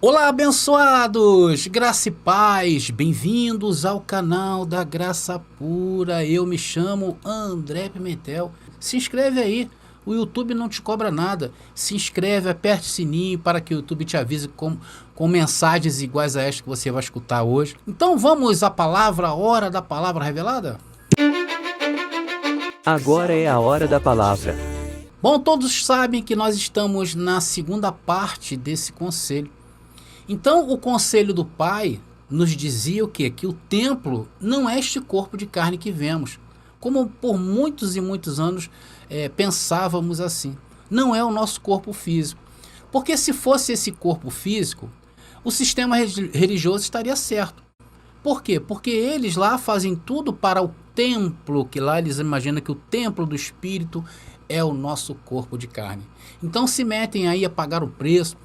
Olá, abençoados! Graça e paz, bem-vindos ao canal da Graça Pura. Eu me chamo André Pimentel. Se inscreve aí, o YouTube não te cobra nada. Se inscreve, aperte o sininho para que o YouTube te avise com mensagens iguais a esta que você vai escutar hoje. Então vamos à palavra, a hora da palavra revelada? Agora é a hora da palavra. Bom, todos sabem que nós estamos na segunda parte desse conselho. Então, o conselho do Pai nos dizia o quê? Que o templo não é este corpo de carne que vemos, como por muitos e muitos anos pensávamos assim. Não é o nosso corpo físico. Porque se fosse esse corpo físico, o sistema religioso estaria certo. Por quê? Porque eles lá fazem tudo para o templo, que lá eles imaginam que o templo do Espírito é o nosso corpo de carne. Então se metem aí a pagar o preço,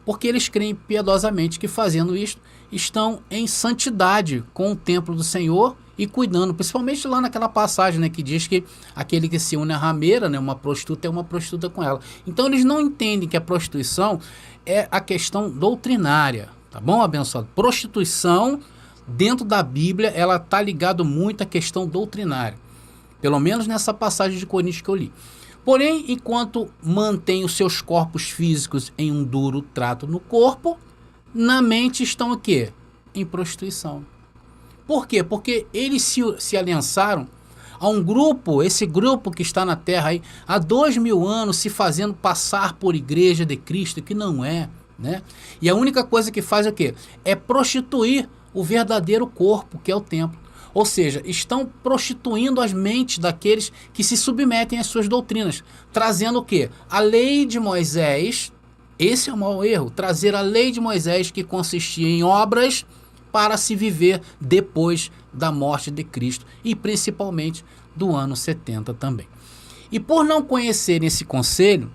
porque eles creem piedosamente que fazendo isto estão em santidade com o templo do Senhor e cuidando, principalmente lá naquela passagem, né, que diz que aquele que se une à rameira, né, uma prostituta é uma prostituta com ela. Então eles não entendem que a prostituição é a questão doutrinária, tá bom, abençoado? Prostituição dentro da Bíblia, ela está ligada muito à questão doutrinária, pelo menos nessa passagem de Coríntios que eu li. Porém, enquanto mantém os seus corpos físicos em um duro trato no corpo, na mente estão o quê? Em prostituição. Por quê? Porque eles se aliançaram a um grupo, esse grupo que está na Terra aí, há 2000 anos se fazendo passar por igreja de Cristo, que não é, né? E a única coisa que faz é o quê? É prostituir o verdadeiro corpo, que é o templo. Ou seja, estão prostituindo as mentes daqueles que se submetem às suas doutrinas, trazendo o quê? A lei de Moisés, esse é o maior erro, trazer a lei de Moisés que consistia em obras para se viver depois da morte de Cristo e principalmente do ano 70 também. E por não conhecerem esse conselho,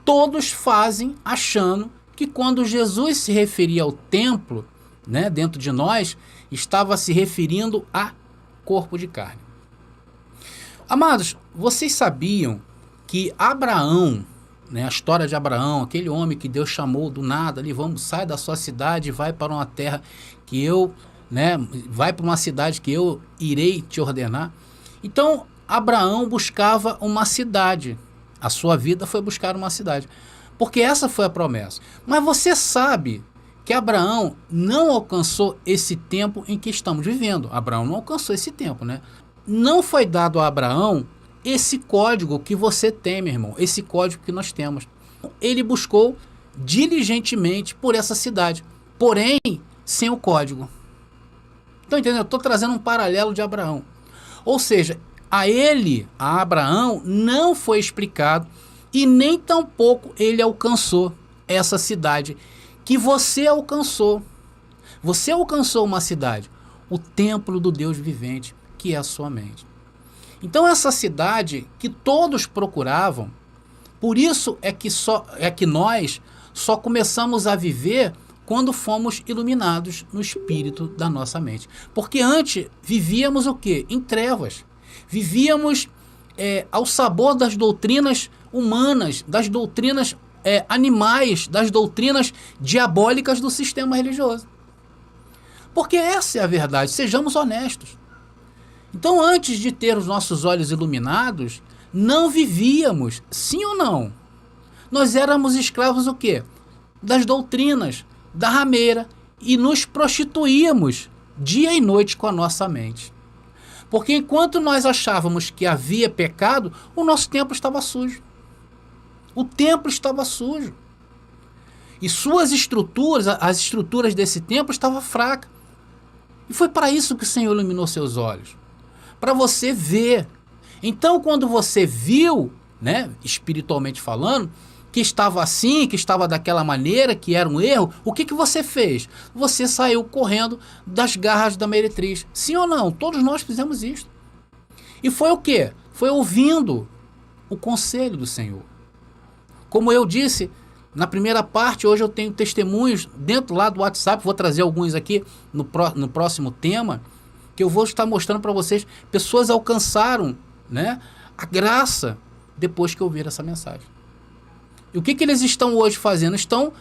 todos fazem achando que quando Jesus se referia ao templo, né, dentro de nós, estava se referindo a corpo de carne. Amados, vocês sabiam que Abraão, né, a história de Abraão, aquele homem que Deus chamou do nada ali, sai da sua cidade e vai para uma terra que eu, né, vai para uma cidade que eu irei te ordenar. Então, Abraão buscava uma cidade. A sua vida foi buscar uma cidade, porque essa foi a promessa. Mas você sabe que Abraão não alcançou esse tempo em que estamos vivendo. Abraão não alcançou esse tempo, né? Não foi dado a Abraão esse código que você tem, meu irmão, esse código que nós temos. Ele buscou diligentemente por essa cidade, porém, sem o código. Então, entendeu? Eu estou trazendo um paralelo de Abraão. Ou seja, a Abraão, não foi explicado e nem tampouco ele alcançou essa cidade que você alcançou. Você alcançou uma cidade, o templo do Deus vivente, que é a sua mente. Então essa cidade que todos procuravam, por isso é que nós só começamos a viver quando fomos iluminados no espírito da nossa mente. Porque antes vivíamos o quê? Em trevas. Vivíamos ao sabor das doutrinas humanas, das doutrinas animais, das doutrinas diabólicas do sistema religioso. Porque essa é a verdade, sejamos honestos. Então, antes de ter os nossos olhos iluminados, não vivíamos, sim ou não? Nós éramos escravos o quê? Das doutrinas, da rameira, e nos prostituíamos dia e noite com a nossa mente. Porque enquanto nós achávamos que havia pecado, o nosso templo estava sujo. O templo estava sujo. E suas estruturas, as estruturas desse templo estavam fracas. E foi para isso que o Senhor iluminou seus olhos. Para você ver. Então, quando você viu, né, espiritualmente falando, que estava assim, que estava daquela maneira, que era um erro, o que você fez? Você saiu correndo das garras da meretriz. Sim ou não? Todos nós fizemos isso. E foi o quê? Foi ouvindo o conselho do Senhor. Como eu disse na primeira parte, hoje eu tenho testemunhos dentro lá do WhatsApp, vou trazer alguns aqui no próximo tema, que eu vou estar mostrando para vocês. Pessoas alcançaram, né, a graça depois que ouviram essa mensagem. E o que eles estão hoje fazendo? Estão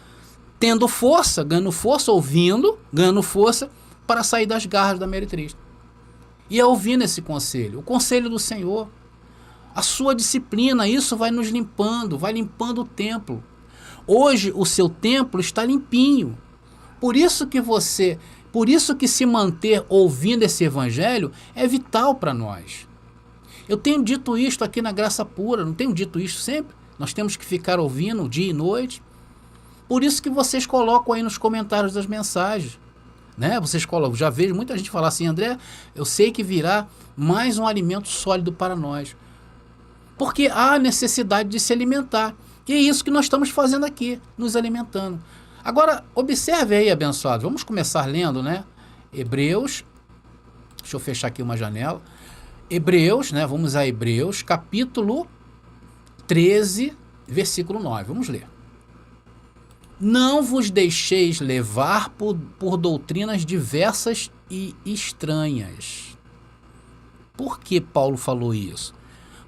tendo força, ganhando força, ouvindo, ganhando força para sair das garras da meretriz. E é ouvindo esse conselho, o conselho do Senhor, a sua disciplina, isso vai nos limpando, vai limpando o templo. Hoje o seu templo está limpinho. Por isso que se manter ouvindo esse evangelho é vital para nós. Eu tenho dito isto aqui na Graça Pura, não tenho dito isto sempre? Nós temos que ficar ouvindo dia e noite. Por isso que vocês colocam aí nos comentários das mensagens, né? Vocês colocam, já vejo muita gente falar assim, André, eu sei que virá mais um alimento sólido para nós. Porque há necessidade de se alimentar. E é isso que nós estamos fazendo aqui, nos alimentando. Agora, observe aí, abençoado, vamos começar lendo, né? Hebreus, deixa eu fechar aqui uma janela. Hebreus, né? Vamos a Hebreus, capítulo 13, versículo 9. Vamos ler. Não vos deixeis levar por doutrinas diversas e estranhas. Por que Paulo falou isso?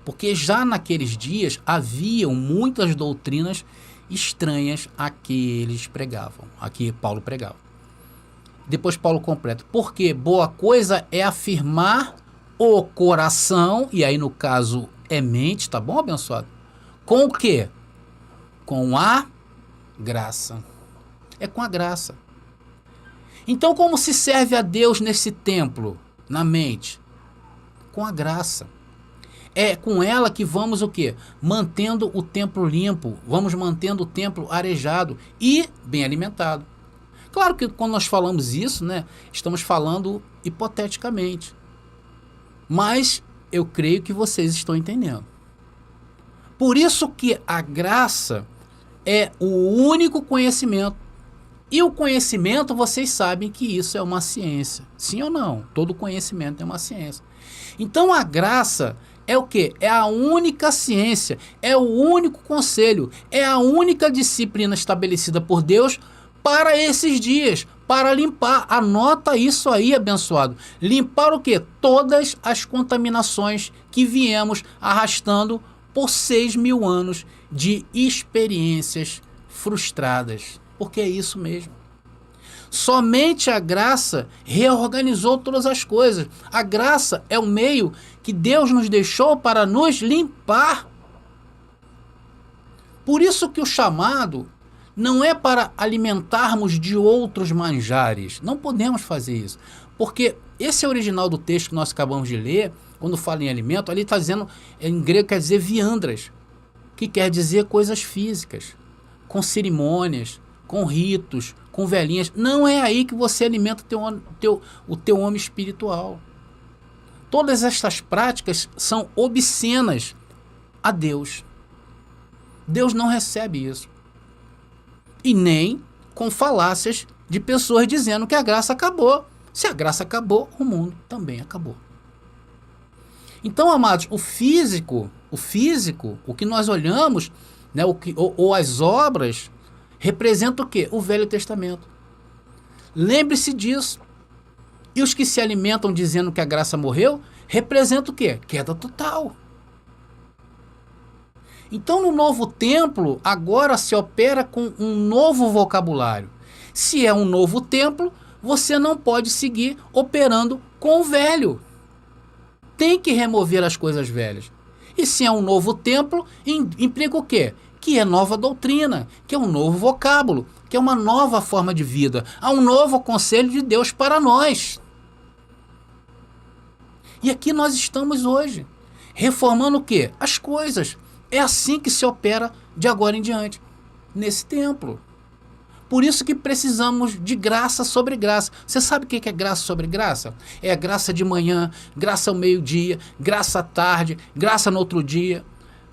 Porque já naqueles dias haviam muitas doutrinas estranhas a que eles pregavam, a que Paulo pregava. Depois Paulo completa, porque boa coisa é afirmar o coração, e aí no caso é mente, tá bom, abençoado? Com o quê? Com a graça. É com a graça. Então como se serve a Deus nesse templo, na mente? Com a graça. É com ela que vamos o quê? Mantendo o templo limpo, vamos mantendo o templo arejado e bem alimentado. Claro que quando nós falamos isso, né, estamos falando hipoteticamente. Mas eu creio que vocês estão entendendo. Por isso que a graça é o único conhecimento. E o conhecimento, vocês sabem que isso é uma ciência. Sim ou não? Todo conhecimento é uma ciência. Então a graça é o quê? É a única ciência, é o único conselho, é a única disciplina estabelecida por Deus para esses dias, para limpar. Anota isso aí, abençoado. Limpar o quê? Todas as contaminações que viemos arrastando por 6.000 anos de experiências frustradas. Porque é isso mesmo. Somente a graça reorganizou todas as coisas. A graça é o meio que Deus nos deixou para nos limpar. Por isso que o chamado não é para alimentarmos de outros manjares. Não podemos fazer isso. Porque esse é o original do texto que nós acabamos de ler, quando fala em alimento, ali está dizendo, em grego quer dizer viandras, que quer dizer coisas físicas, com cerimônias, com ritos, com velhinhas. Não é aí que você alimenta o teu homem espiritual. Todas estas práticas são obscenas a Deus. Deus não recebe isso. E nem com falácias de pessoas dizendo que a graça acabou. Se a graça acabou, o mundo também acabou. Então, amados, o físico, o que nós olhamos, né, ou as obras, representa o quê? O Velho Testamento. Lembre-se disso. E os que se alimentam dizendo que a graça morreu, representa o quê? Queda total. Então, no novo templo, agora se opera com um novo vocabulário. Se é um novo templo, você não pode seguir operando com o velho. Tem que remover as coisas velhas. E se é um novo templo, implica o quê? Que é nova doutrina, que é um novo vocábulo, que é uma nova forma de vida. Há um novo conselho de Deus para nós. E aqui nós estamos hoje, reformando o quê? As coisas. É assim que se opera de agora em diante, nesse templo. Por isso que precisamos de graça sobre graça. Você sabe o que é graça sobre graça? É graça de manhã, graça ao meio-dia, graça à tarde, graça no outro dia.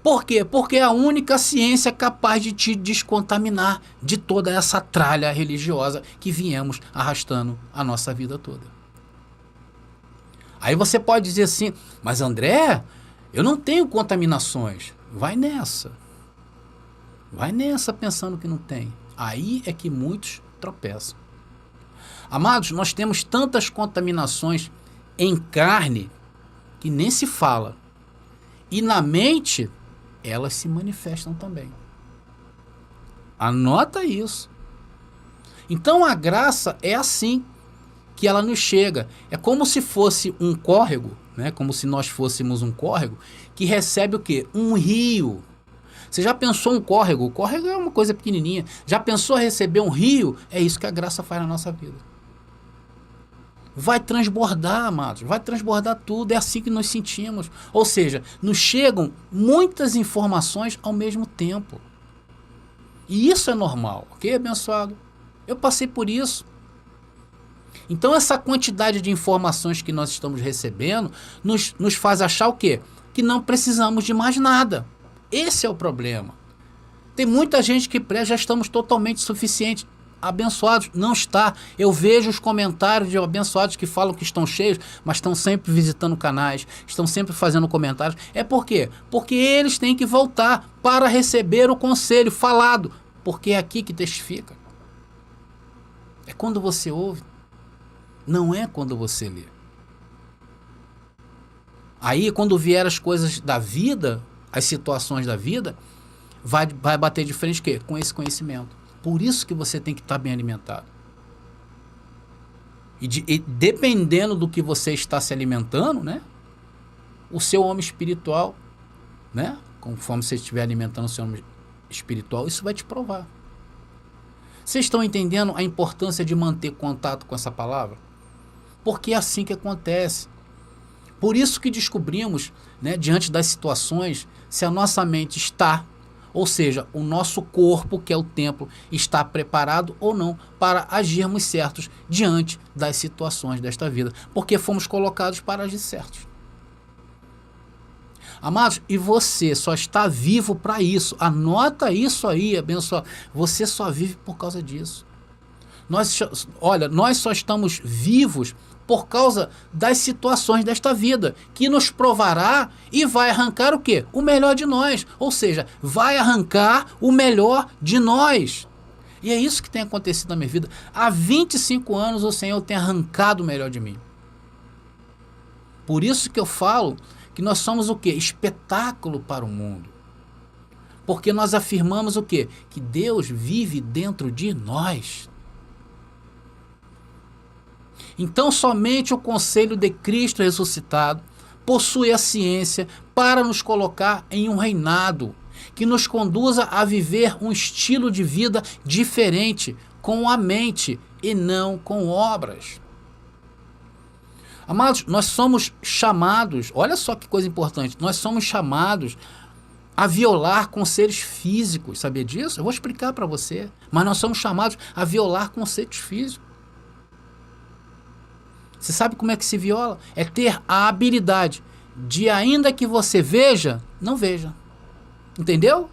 Por quê? Porque é a única ciência capaz de te descontaminar de toda essa tralha religiosa que viemos arrastando a nossa vida toda. Aí você pode dizer assim, mas André, eu não tenho contaminações. Vai nessa. Vai nessa pensando que não tem. Aí é que muitos tropeçam. Amados, nós temos tantas contaminações em carne que nem se fala. E na mente, elas se manifestam também. Anota isso. Então a graça é assim que ela nos chega. É como se fosse um córrego, né? Como se nós fôssemos um córrego que recebe o quê? Um rio. Você já pensou um córrego? O córrego é uma coisa pequenininha. Já pensou receber um rio? É isso que a graça faz na nossa vida. Vai transbordar, amados. Vai transbordar tudo. É assim que nos sentimos. Ou seja, nos chegam muitas informações ao mesmo tempo. E isso é normal, ok, abençoado? Eu passei por isso. Então essa quantidade de informações que nós estamos recebendo nos faz achar o quê? Que não precisamos de mais nada. Esse é o problema. Tem muita gente que já estamos totalmente suficientes. Abençoados, não está. Eu vejo os comentários de abençoados que falam que estão cheios, mas estão sempre visitando canais, estão sempre fazendo comentários. É por quê? Porque eles têm que voltar para receber o conselho falado, porque é aqui que testifica. É quando você ouve, não é quando você lê. Aí, quando vier as coisas da vida, as situações da vida, vai bater de frente quê? Com esse conhecimento. Por isso que você tem que estar bem alimentado. E dependendo do que você está se alimentando, né? O seu homem espiritual, né? Conforme você estiver alimentando o seu homem espiritual, isso vai te provar. Vocês estão entendendo a importância de manter contato com essa palavra? Porque é assim que acontece. Por isso que descobrimos, né, diante das situações, se a nossa mente está, ou seja, o nosso corpo, que é o templo, está preparado ou não para agirmos certos diante das situações desta vida. Porque fomos colocados para agir certos. Amados, e você só está vivo para isso. Anota isso aí, abençoado. Você só vive por causa disso. Nós só estamos vivos por causa das situações desta vida, que nos provará e vai arrancar o quê? O melhor de nós. Ou seja, vai arrancar o melhor de nós. E é isso que tem acontecido na minha vida. Há 25 anos o Senhor tem arrancado o melhor de mim. Por isso que eu falo que nós somos o quê? Espetáculo para o mundo. Porque nós afirmamos o quê? Que Deus vive dentro de nós. Então somente o conselho de Cristo ressuscitado possui a ciência para nos colocar em um reinado que nos conduza a viver um estilo de vida diferente com a mente e não com obras. Amados, nós somos chamados, olha só que coisa importante, nós somos chamados a violar conselhos físicos, sabia disso? Eu vou explicar para você, mas nós somos chamados a violar conceitos físicos. Você sabe como é que se viola? É ter a habilidade de, ainda que você veja, não veja. Entendeu?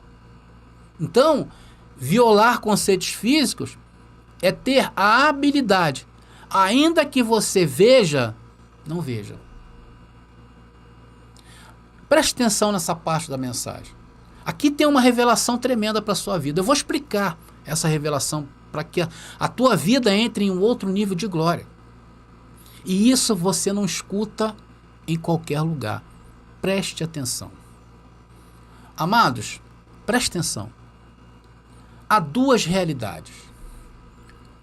Então, violar conceitos físicos é ter a habilidade, ainda que você veja, não veja. Preste atenção nessa parte da mensagem. Aqui tem uma revelação tremenda para a sua vida. Eu vou explicar essa revelação para que a tua vida entre em um outro nível de glória. E isso você não escuta em qualquer lugar. Preste atenção. Amados, preste atenção. Há duas realidades.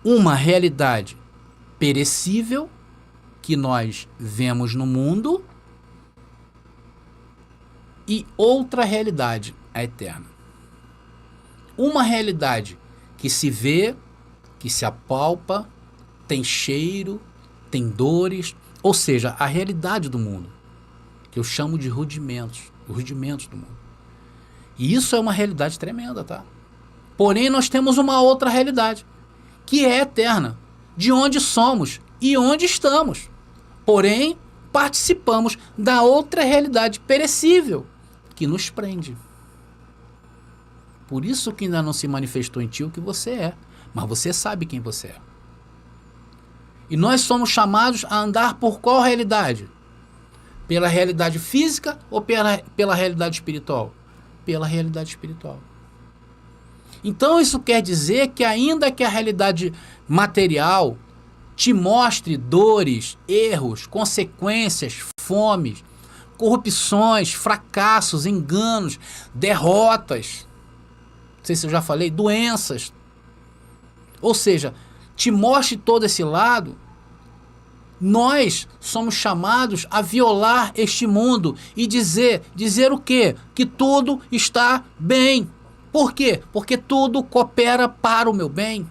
Uma realidade perecível, que nós vemos no mundo, e outra realidade, a eterna. Uma realidade que se vê, que se apalpa, tem cheiro, tem dores, ou seja, a realidade do mundo, que eu chamo de rudimentos, os rudimentos do mundo. E isso é uma realidade tremenda, tá? Porém, nós temos uma outra realidade, que é eterna, de onde somos e onde estamos. Porém, participamos da outra realidade perecível, que nos prende. Por isso que ainda não se manifestou em ti o que você é, mas você sabe quem você é. E nós somos chamados a andar por qual realidade? Pela realidade física ou pela realidade espiritual? Pela realidade espiritual. Então isso quer dizer que ainda que a realidade material te mostre dores, erros, consequências, fomes, corrupções, fracassos, enganos, derrotas, não sei se eu já falei, doenças. Ou seja, te mostre todo esse lado, nós somos chamados a violar este mundo e dizer o quê? Que tudo está bem. Por quê? Porque tudo coopera para o meu bem.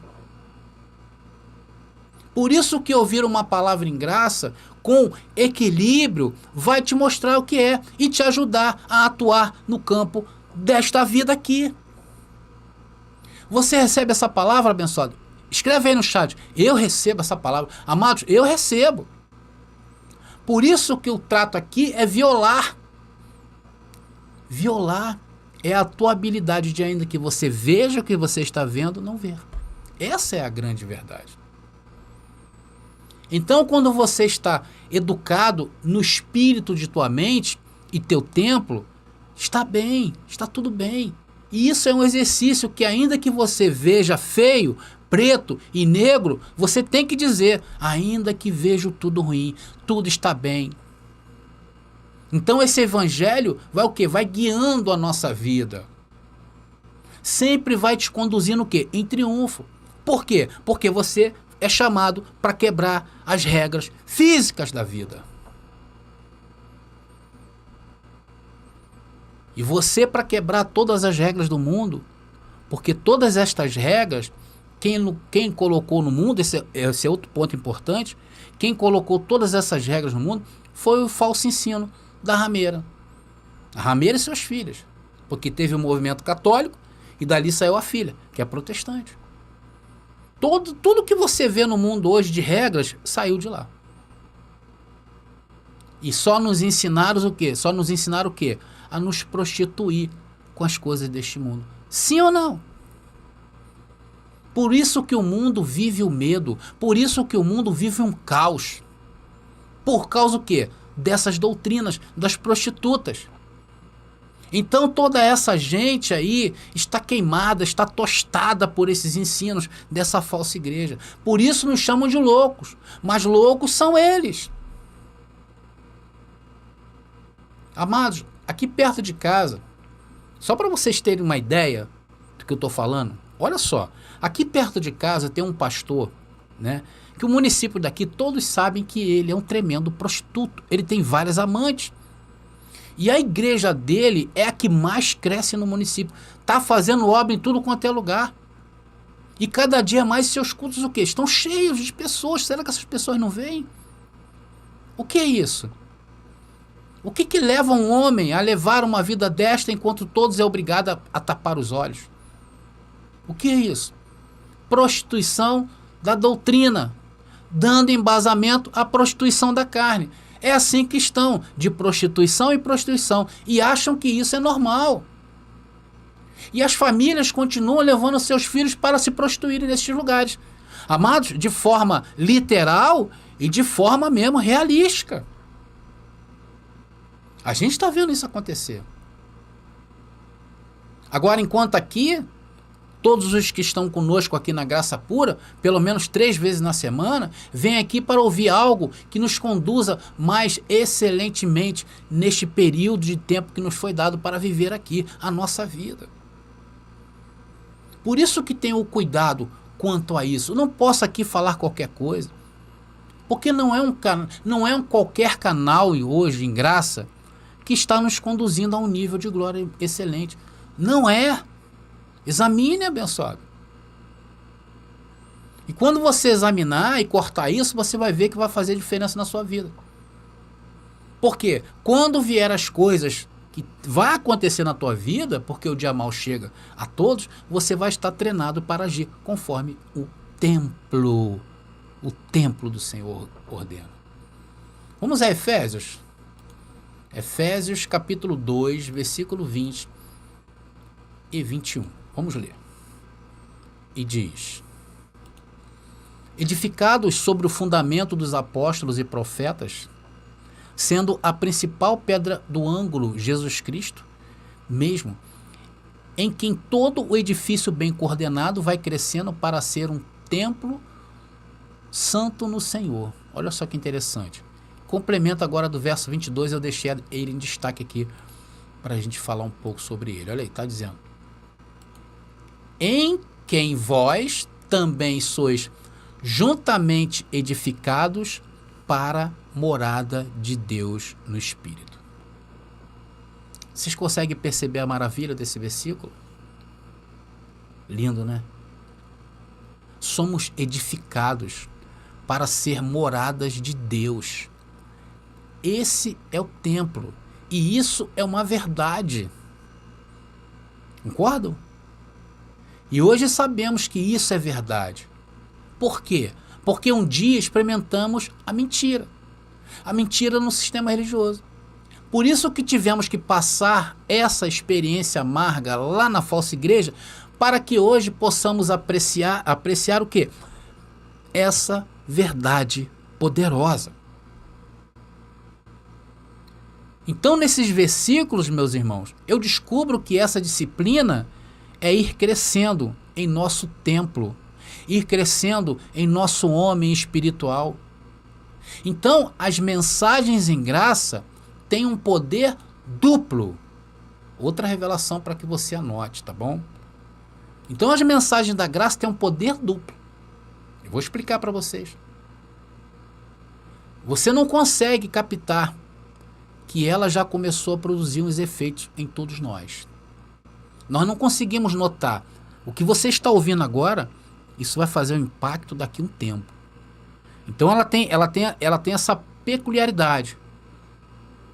Por isso que ouvir uma palavra em graça, com equilíbrio, vai te mostrar o que é e te ajudar a atuar no campo desta vida aqui. Você recebe essa palavra, abençoado? Escreve aí no chat. Eu recebo essa palavra. Amados, eu recebo. Por isso que o trato aqui é violar. Violar é a tua habilidade de, ainda que você veja o que você está vendo, não ver. Essa é a grande verdade. Então, quando você está educado no espírito de tua mente e teu templo, está bem, está tudo bem. E isso é um exercício que, ainda que você veja feio, preto e negro, você tem que dizer, ainda que vejo tudo ruim, tudo está bem. Então esse evangelho vai o quê? Vai guiando a nossa vida. Sempre vai te conduzindo o quê? Em triunfo. Por quê? Porque você é chamado para quebrar as regras físicas da vida. E você, para quebrar todas as regras do mundo, porque todas estas regras, quem colocou no mundo, esse é outro ponto importante, quem colocou todas essas regras no mundo foi o falso ensino da rameira. A rameira e seus filhos. Porque teve o movimento católico e dali saiu a filha, que é protestante. Tudo que você vê no mundo hoje de regras saiu de lá. E só nos ensinaram o quê? Só nos ensinaram o quê? A nos prostituir com as coisas deste mundo. Sim ou não? Por isso que o mundo vive o medo. Por isso que o mundo vive um caos. Por causa do quê? Dessas doutrinas das prostitutas. Então toda essa gente aí está queimada, está tostada por esses ensinos dessa falsa igreja. Por isso nos chamam de loucos. Mas loucos são eles. Amados, aqui perto de casa, só para vocês terem uma ideia do que eu estou falando, olha só, aqui perto de casa tem um pastor, né, que o município daqui todos sabem que ele é um tremendo prostituto, ele tem várias amantes. E a igreja dele é a que mais cresce no município, está fazendo obra em tudo quanto é lugar. E cada dia mais seus cultos o quê? Estão cheios de pessoas, será que essas pessoas não veem? O que é isso? O que leva um homem a levar uma vida desta enquanto todos é obrigado a tapar os olhos? O que é isso? Prostituição da doutrina, dando embasamento à prostituição da carne. É assim que estão, de prostituição em prostituição, e acham que isso é normal. E as famílias continuam levando seus filhos para se prostituírem nesses lugares. Amados, de forma literal e de forma mesmo realística. A gente está vendo isso acontecer. Agora, enquanto aqui, todos os que estão conosco aqui na Graça Pura, pelo menos 3 vezes na semana, vêm aqui para ouvir algo que nos conduza mais excelentemente neste período de tempo que nos foi dado para viver aqui a nossa vida. Por isso que tenho o cuidado quanto a isso. Eu não posso aqui falar qualquer coisa, porque não é um qualquer canal hoje em graça que está nos conduzindo a um nível de glória excelente. Não é. Examine, abençoado. E quando você examinar e cortar isso, você vai ver que vai fazer diferença na sua vida. Por quê? Quando vier as coisas que vai acontecer na tua vida, porque o dia mal chega a todos, você vai estar treinado para agir conforme o templo do Senhor ordena. Vamos a Efésios. Efésios capítulo 2, versículo 20 e 21. Vamos ler. E diz: edificados sobre o fundamento dos apóstolos e profetas, sendo a principal pedra do ângulo Jesus Cristo mesmo, em quem todo o edifício bem coordenado vai crescendo para ser um templo santo no Senhor. Olha só que interessante. Complemento agora do verso 22, eu deixei ele em destaque aqui para a gente falar um pouco sobre ele. Olha aí, está dizendo: em quem vós também sois juntamente edificados para morada de Deus no Espírito. Vocês conseguem perceber a maravilha desse versículo? Lindo, né? Somos edificados para ser moradas de Deus. Esse é o templo. E isso é uma verdade. Concordam? E hoje sabemos que isso é verdade. Por quê? Porque um dia experimentamos a mentira. A mentira no sistema religioso. Por isso que tivemos que passar essa experiência amarga lá na falsa igreja, para que hoje possamos apreciar o quê? Essa verdade poderosa. Então, nesses versículos, meus irmãos, eu descubro que essa disciplina é ir crescendo em nosso templo, ir crescendo em nosso homem espiritual. Então, as mensagens em graça têm um poder duplo. Outra revelação para que você anote, tá bom? Então, as mensagens da graça têm um poder duplo. Eu vou explicar para vocês. Você não consegue captar que ela já começou a produzir uns efeitos em todos nós. Nós não conseguimos notar. O que você está ouvindo agora, isso vai fazer um impacto daqui a um tempo. Então ela tem essa peculiaridade.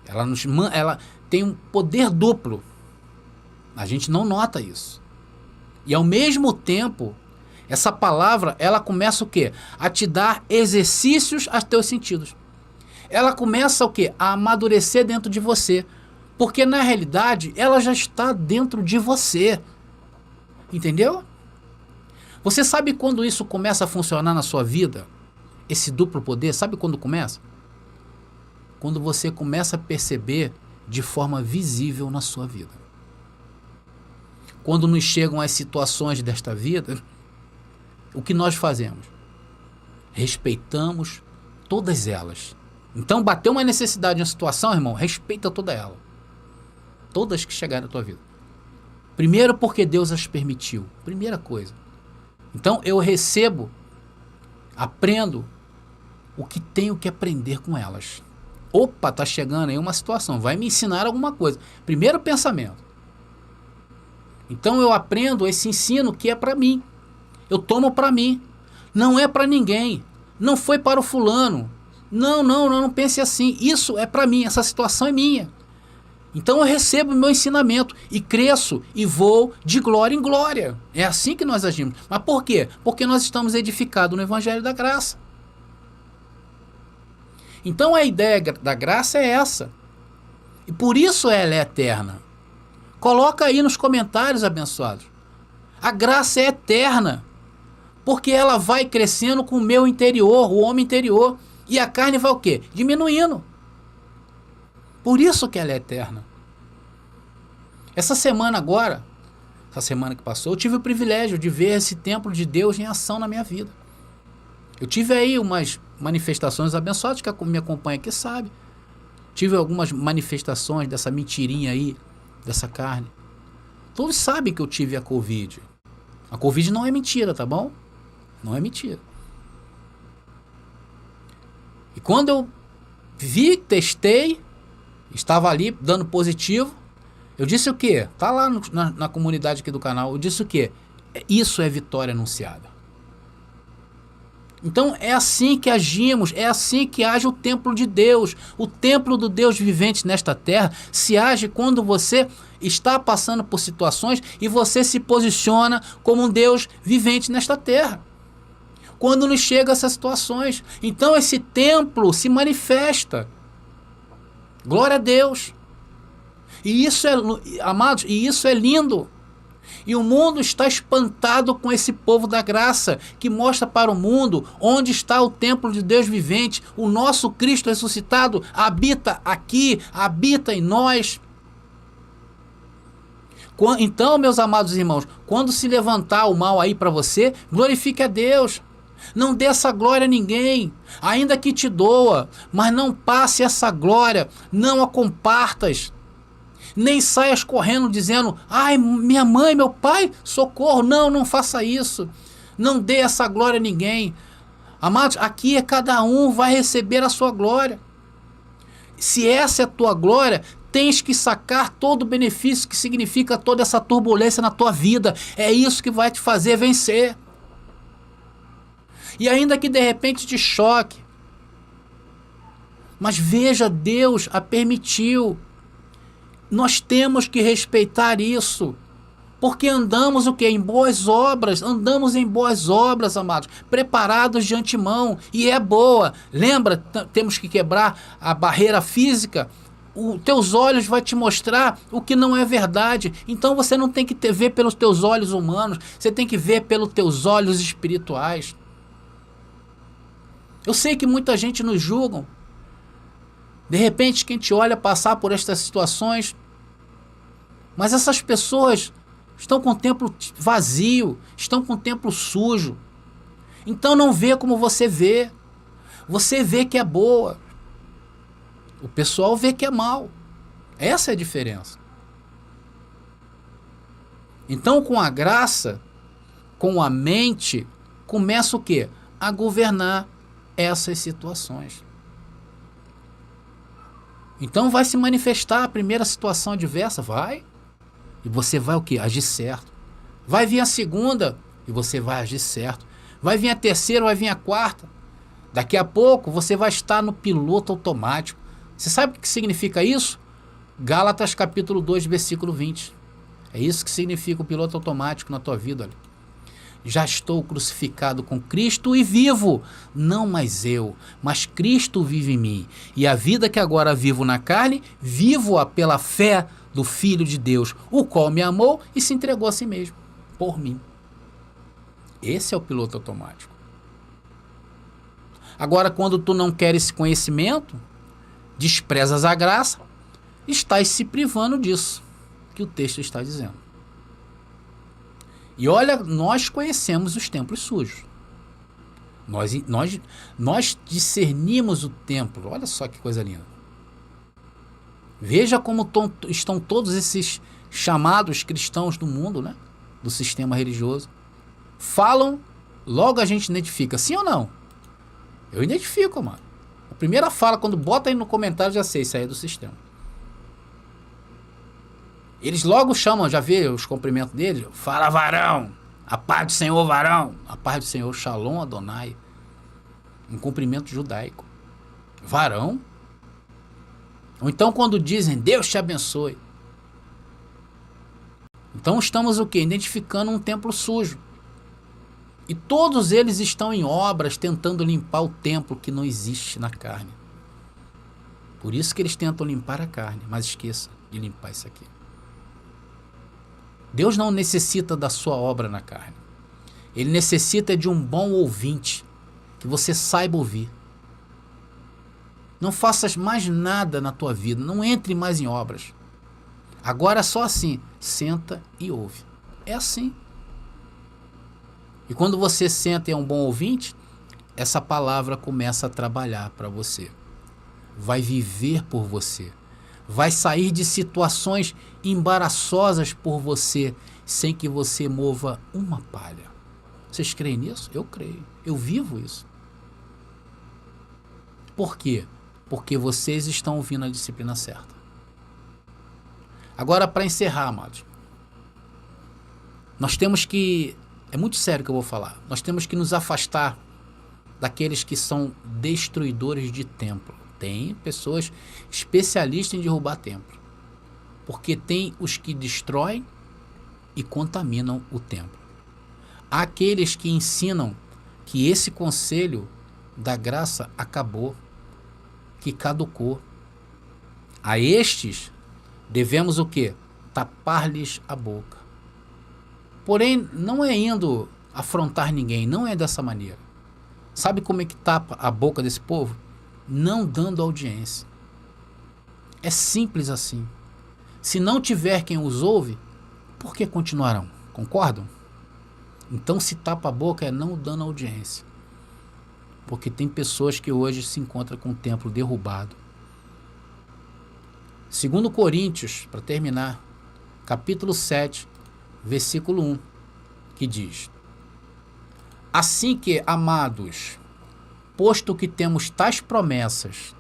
Ela tem um poder duplo. A gente não nota isso. E ao mesmo tempo, essa palavra, ela começa o quê? A te dar exercícios aos teus sentidos. Ela começa o quê? A amadurecer dentro de você. Porque na realidade, ela já está dentro de você. Entendeu? Você sabe quando isso começa a funcionar na sua vida? Esse duplo poder, sabe quando começa? Quando você começa a perceber de forma visível na sua vida. Quando nos chegam as situações desta vida, o que nós fazemos? Respeitamos todas elas. Então, bateu uma necessidade, uma situação, irmão, respeita toda ela. Todas que chegarem na tua vida. Primeiro, porque Deus as permitiu. Primeira coisa. Então, eu recebo, aprendo o que tenho que aprender com elas. Opa, tá chegando aí uma situação, vai me ensinar alguma coisa. Primeiro pensamento. Então, eu aprendo esse ensino que é para mim. Eu tomo para mim. Não é para ninguém. Não foi para o fulano. Não pense assim. Isso é para mim, essa situação é minha. Então eu recebo o meu ensinamento e cresço e vou de glória em glória. É assim que nós agimos. Mas por quê? Porque nós estamos edificados no Evangelho da Graça. Então a ideia da graça é essa. E por isso ela é eterna. Coloca aí nos comentários, abençoados. A graça é eterna. Porque ela vai crescendo com o meu interior, o homem interior. E a carne vai o quê? Diminuindo. Por isso que ela é eterna. Essa semana agora, essa semana que passou, eu tive o privilégio de ver esse templo de Deus em ação na minha vida. Eu tive aí umas manifestações abençoadas, que me acompanha aqui sabe. Tive algumas manifestações dessa mentirinha aí, dessa carne. Todos sabem que eu tive a Covid. A Covid não é mentira, tá bom? Não é mentira. E quando eu vi, testei, estava ali dando positivo, eu disse o quê? Tá lá na comunidade aqui do canal, eu disse o quê? Isso é vitória anunciada. Então é assim que agimos, é assim que age o templo de Deus. O templo do Deus vivente nesta terra se age quando você está passando por situações e você se posiciona como um Deus vivente nesta terra. Quando nos chegam essas situações, então esse templo se manifesta. Glória a Deus. E isso é, amados, e isso é lindo. E o mundo está espantado com esse povo da graça, que mostra para o mundo onde está o templo de Deus vivente. O nosso Cristo ressuscitado habita aqui, habita em nós. Então, meus amados irmãos, quando se levantar o mal aí para você, glorifique a Deus. Não dê essa glória a ninguém, ainda que te doa, mas não passe essa glória, não a compartas. Nem saias correndo dizendo, ai, minha mãe, meu pai, socorro. Não faça isso. Não dê essa glória a ninguém. Amados, aqui é cada um vai receber a sua glória. Se essa é a tua glória, tens que sacar todo o benefício que significa toda essa turbulência na tua vida. É isso que vai te fazer vencer. E ainda que de repente te choque, mas veja, Deus a permitiu. Nós temos que respeitar isso. Porque andamos o quê? Em boas obras. Andamos em boas obras, amados. Preparados de antemão. E é boa. Lembra? Temos que quebrar a barreira física. Os teus olhos vai te mostrar o que não é verdade. Então você não tem que ver pelos teus olhos humanos. Você tem que ver pelos teus olhos espirituais. Eu sei que muita gente nos julga. De repente, quem te olha passar por estas situações, mas essas pessoas estão com o templo vazio, estão com o templo sujo. Então não vê como você vê. Você vê que é boa. O pessoal vê que é mal. Essa é a diferença. Então, com a graça, com a mente, começa o quê? A governar essas situações. Então vai se manifestar a primeira situação adversa, vai. E você vai o quê? Agir certo. Vai vir a segunda e você vai agir certo. Vai vir a terceira, vai vir a quarta. Daqui a pouco você vai estar no piloto automático. Você sabe o que significa isso? Gálatas capítulo 2, versículo 20. É isso que significa o piloto automático na tua vida. Olha. Já estou crucificado com Cristo e vivo, não mais eu, mas Cristo vive em mim. E a vida que agora vivo na carne, vivo-a pela fé do Filho de Deus, o qual me amou e se entregou a si mesmo, por mim. Esse é o piloto automático. Agora, quando tu não queres esse conhecimento, desprezas a graça, estás se privando disso, que o texto está dizendo. E olha, nós conhecemos os templos sujos. Nós discernimos o templo. Olha só que coisa linda. Veja como estão todos esses chamados cristãos do mundo, né? Do sistema religioso. Falam, logo a gente identifica. Sim ou não? Eu identifico, mano. A primeira fala, quando bota aí no comentário, já sei, isso aí é do sistema. Eles logo chamam, já vê os cumprimentos deles? Fala, varão! A paz do Senhor, varão! A paz do Senhor, Shalom Adonai. Um cumprimento judaico. Varão? Ou então quando dizem, Deus te abençoe. Então estamos o quê? Identificando um templo sujo. E todos eles estão em obras tentando limpar o templo que não existe na carne. Por isso que eles tentam limpar a carne, mas esqueça de limpar isso aqui. Deus não necessita da sua obra na carne. Ele necessita de um bom ouvinte, que você saiba ouvir. Não faças mais nada na tua vida, não entre mais em obras. Agora é só assim, senta e ouve. É assim. E quando você senta e é um bom ouvinte, essa palavra começa a trabalhar para você. Vai viver por você. Vai sair de situações embaraçosas por você, sem que você mova uma palha. Vocês creem nisso? Eu creio. Eu vivo isso. Por quê? Porque vocês estão ouvindo a disciplina certa. Agora, para encerrar, amados, nós temos que... É muito sério o que eu vou falar. Nós temos que nos afastar daqueles que são destruidores de templo. Tem pessoas especialistas em derrubar templo. Porque tem os que destroem e contaminam o templo. Há aqueles que ensinam que esse conselho da graça acabou, que caducou. A estes devemos o quê? Tapar-lhes a boca. Porém, não é indo afrontar ninguém, não é dessa maneira. Sabe como é que tapa a boca desse povo? Não dando audiência. É simples assim. Se não tiver quem os ouve, por que continuarão? Concordam? Então, se tapa a boca é não dando audiência. Porque tem pessoas que hoje se encontram com o templo derrubado. 2 Coríntios, para terminar, capítulo 7, versículo 1, que diz: Assim que, amados, posto que temos tais promessas,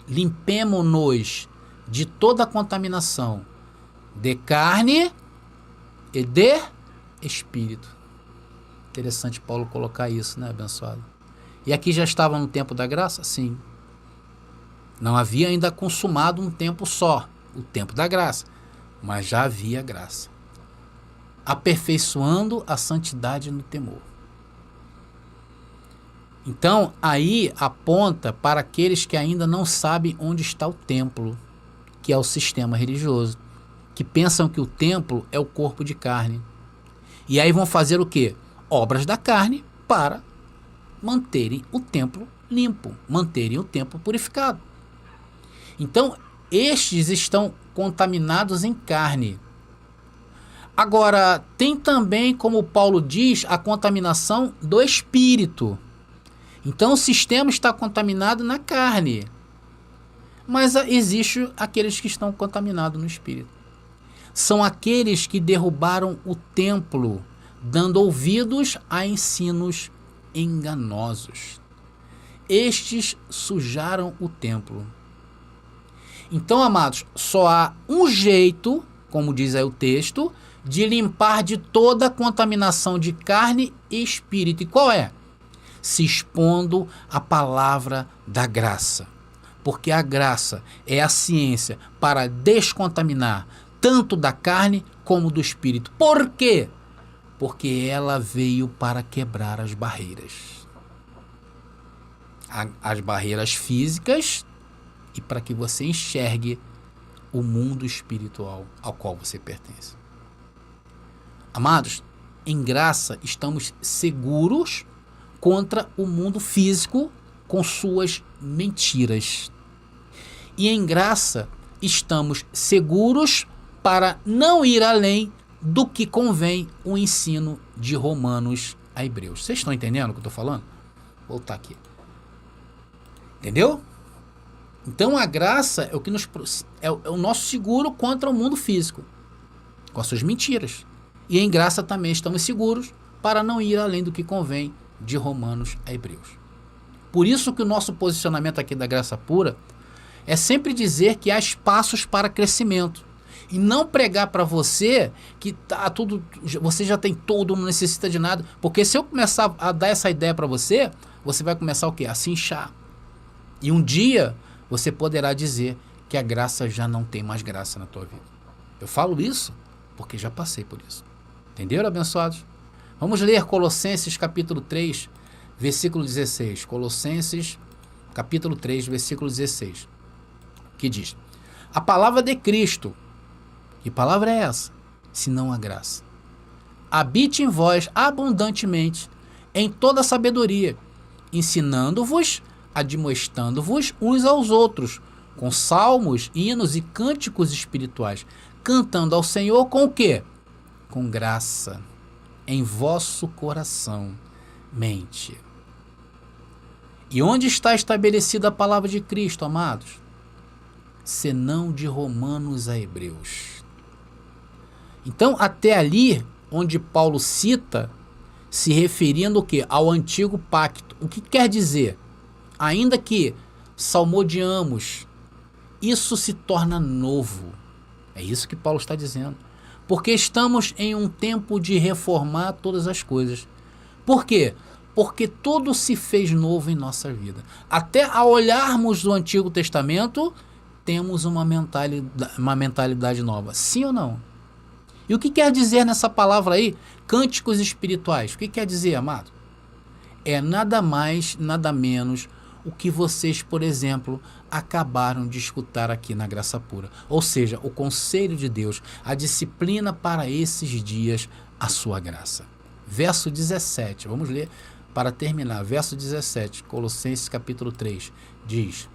limpemo-nos de toda contaminação, de carne e de espírito. Interessante Paulo colocar isso, né, abençoado? E aqui já estava no tempo da graça? Sim. Não havia ainda consumado um tempo só, o tempo da graça, mas já havia graça, aperfeiçoando a santidade no temor. Então, aí aponta para aqueles que ainda não sabem onde está o templo, que é o sistema religioso, que pensam que o templo é o corpo de carne. E aí vão fazer o quê? Obras da carne para manterem o templo limpo, manterem o templo purificado. Então, estes estão contaminados em carne. Agora, tem também, como Paulo diz, a contaminação do espírito. Então, o sistema está contaminado na carne. Mas existe aqueles que estão contaminados no espírito. São aqueles que derrubaram o templo, dando ouvidos a ensinos enganosos. Estes sujaram o templo. Então, amados, só há um jeito, como diz aí o texto, de limpar de toda a contaminação de carne e espírito. E qual é? Se expondo à palavra da graça. Porque a graça é a ciência para descontaminar tanto da carne como do espírito. Por quê? Porque ela veio para quebrar as barreiras. As barreiras físicas e para que você enxergue o mundo espiritual ao qual você pertence. Amados, em graça estamos seguros contra o mundo físico com suas mentiras. E em graça estamos seguros para não ir além do que convém o ensino de Romanos a Hebreus. Vocês estão entendendo o que eu estou falando? Vou voltar aqui. Entendeu? Então a graça é o que é o nosso seguro contra o mundo físico, com as suas mentiras. E em graça também estamos seguros para não ir além do que convém de Romanos a Hebreus. Por isso que o nosso posicionamento aqui da graça pura é sempre dizer que há espaços para crescimento. E não pregar para você que tá tudo, você já tem tudo, não necessita de nada. Porque se eu começar a dar essa ideia para você, você vai começar o quê? A se inchar. E um dia você poderá dizer que a graça já não tem mais graça na tua vida. Eu falo isso porque já passei por isso. Entenderam, abençoados? Vamos ler Colossenses capítulo 3, versículo 16. Colossenses capítulo 3, versículo 16. Que diz: a palavra de Cristo, que palavra é essa? Senão a graça, habite em vós abundantemente em toda sabedoria, ensinando-vos, admoestando-vos uns aos outros, com salmos, hinos e cânticos espirituais, cantando ao Senhor com o quê? Com graça em vosso coração, mente. E onde está estabelecida a palavra de Cristo, amados? Senão de Romanos a Hebreus. Então, até ali, onde Paulo cita, se referindo o quê? Ao antigo pacto. O que quer dizer? Ainda que salmodiamos, isso se torna novo. É isso que Paulo está dizendo. Porque estamos em um tempo de reformar todas as coisas. Por quê? Porque tudo se fez novo em nossa vida. Até ao olharmos o Antigo Testamento, temos uma mentalidade nova. Sim ou não? E o que quer dizer nessa palavra aí? Cânticos espirituais. O que quer dizer, amado? É nada mais, nada menos o que vocês, por exemplo, acabaram de escutar aqui na Graça Pura. Ou seja, o conselho de Deus, a disciplina para esses dias, a sua graça. Verso 17, vamos ler para terminar. Verso 17, Colossenses capítulo 3, diz: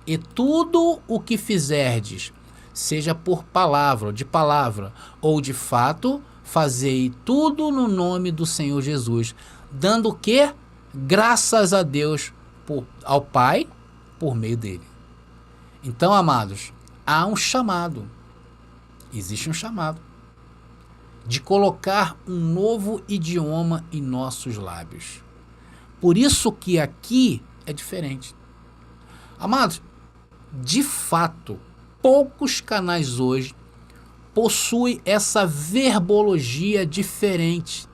e tudo o que fizerdes, seja por palavra, de palavra ou de fato, fazei tudo no nome do Senhor Jesus, dando o quê? Graças a Deus, ao Pai, por meio dele. Então, amados, há um chamado, existe um chamado, de colocar um novo idioma em nossos lábios, Por isso que aqui é diferente. Amados, de fato, poucos canais hoje possuem essa verbologia diferente,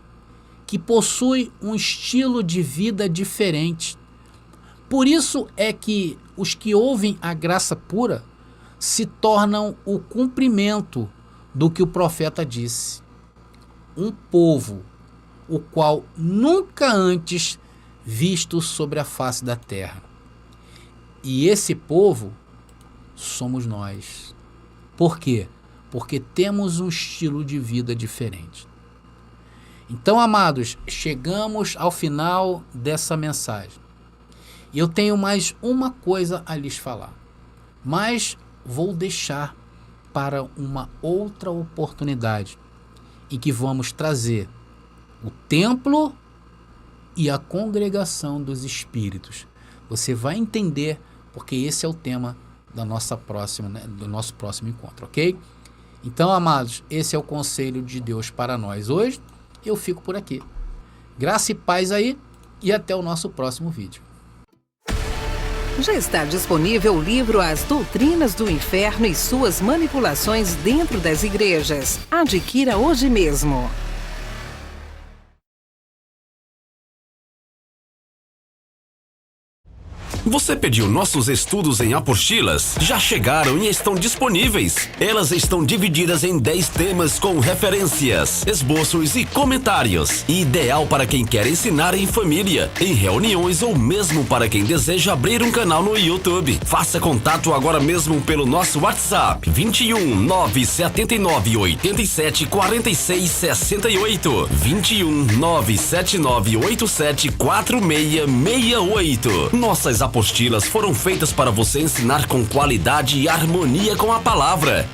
que possui um estilo de vida diferente. Por isso é que os que ouvem a graça pura se tornam o cumprimento do que o profeta disse. Um povo, o qual nunca antes visto sobre a face da terra. E esse povo somos nós. Por quê? Porque temos um estilo de vida diferente. Então, amados, chegamos ao final dessa mensagem. E eu tenho mais uma coisa a lhes falar, mas vou deixar para uma outra oportunidade, em que vamos trazer o templo e a congregação dos espíritos. Você vai entender, porque esse é o tema da nossa próxima, do nosso próximo encontro, ok? Então, amados, esse é o conselho de Deus para nós hoje. Eu fico por aqui. Graça e paz aí, e até o nosso próximo vídeo. Já está disponível o livro As Doutrinas do Inferno e Suas Manipulações Dentro das Igrejas. Adquira hoje mesmo. Você pediu nossos estudos em apostilas? Já chegaram e estão disponíveis. Elas estão divididas em 10 temas com referências, esboços e comentários. Ideal para quem quer ensinar em família, em reuniões ou mesmo para quem deseja abrir um canal no YouTube. Faça contato agora mesmo pelo nosso WhatsApp 21 979 87 46 68 21 979 87 4668. Nossas apostilas foram feitas para você ensinar com qualidade e harmonia com a palavra.